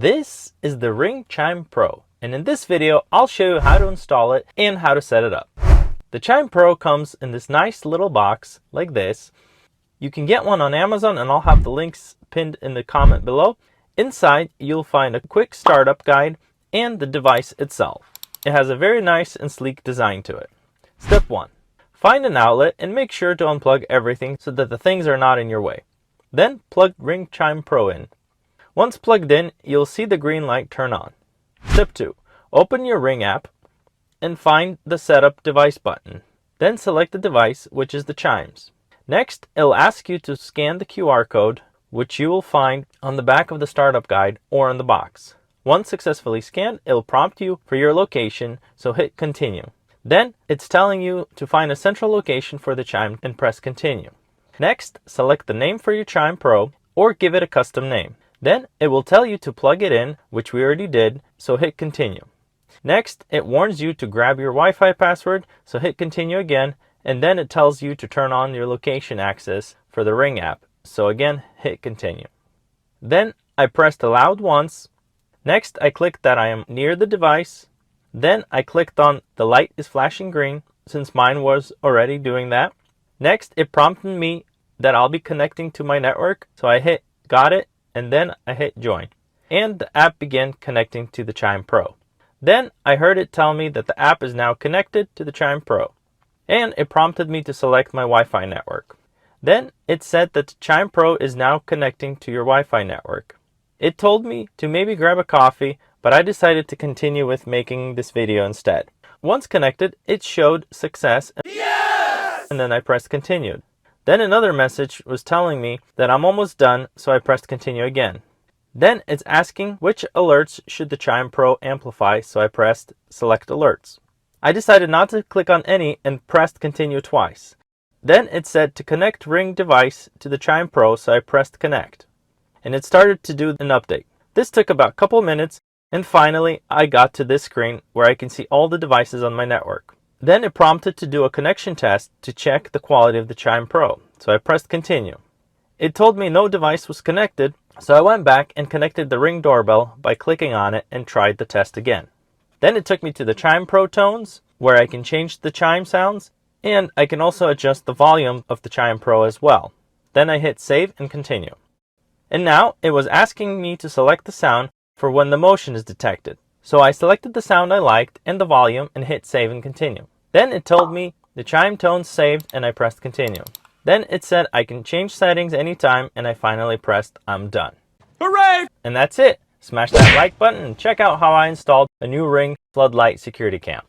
This is the RING Chime Pro, and in this video I'll show you how to install it and how to set it up. The Chime Pro comes in this nice little box like this. You can get one on Amazon and I'll have the links pinned in the comment below. Inside you'll find a quick startup guide and the device itself. It has a very nice and sleek design to it. Step 1. Find an outlet and make sure to unplug everything so that the things are not in your way. Then plug RING Chime Pro in. Once plugged in, you'll see the green light turn on. Step 2. Open your Ring app and find the Setup Device button. Then select the device, which is the chimes. Next, it'll ask you to scan the QR code, which you will find on the back of the startup guide or on the box. Once successfully scanned, it'll prompt you for your location, so hit continue. Then, it's telling you to find a central location for the chime and press continue. Next, select the name for your Chime Pro or give it a custom name. Then, it will tell you to plug it in, which we already did, so hit continue. Next, it warns you to grab your Wi-Fi password, so hit continue again, and then it tells you to turn on your location access for the Ring app, so again, hit continue. Then, I pressed allowed once. Next, I clicked that I am near the device. Then, I clicked on the light is flashing green, since mine was already doing that. Next, it prompted me that I'll be connecting to my network, so I hit got it, and then I hit join. And the app began connecting to the Chime Pro. Then, I heard it tell me that the app is now connected to the Chime Pro. And it prompted me to select my Wi-Fi network. Then, it said that the Chime Pro is now connecting to your Wi-Fi network. It told me to maybe grab a coffee, but I decided to continue with making this video instead. Once connected, it showed success, yes! And then I pressed continue. Then another message was telling me that I'm almost done, so I pressed continue again. Then it's asking which alerts should the Chime Pro amplify, so I pressed select alerts. I decided not to click on any and pressed continue twice. Then it said to connect Ring device to the Chime Pro, so I pressed connect. And it started to do an update. This took about a couple minutes. And finally, I got to this screen where I can see all the devices on my network. Then it prompted to do a connection test to check the quality of the Chime Pro, so I pressed continue. It told me no device was connected, so I went back and connected the Ring doorbell by clicking on it and tried the test again. Then it took me to the Chime Pro tones, where I can change the chime sounds, and I can also adjust the volume of the Chime Pro as well. Then I hit save and continue. And now it was asking me to select the sound for when the motion is detected. So I selected the sound I liked and the volume and hit save and continue. Then it told me the chime tone saved and I pressed continue. Then it said I can change settings anytime and I finally pressed I'm done. Hooray! And that's it. Smash that like button and check out how I installed a new Ring floodlight security cam.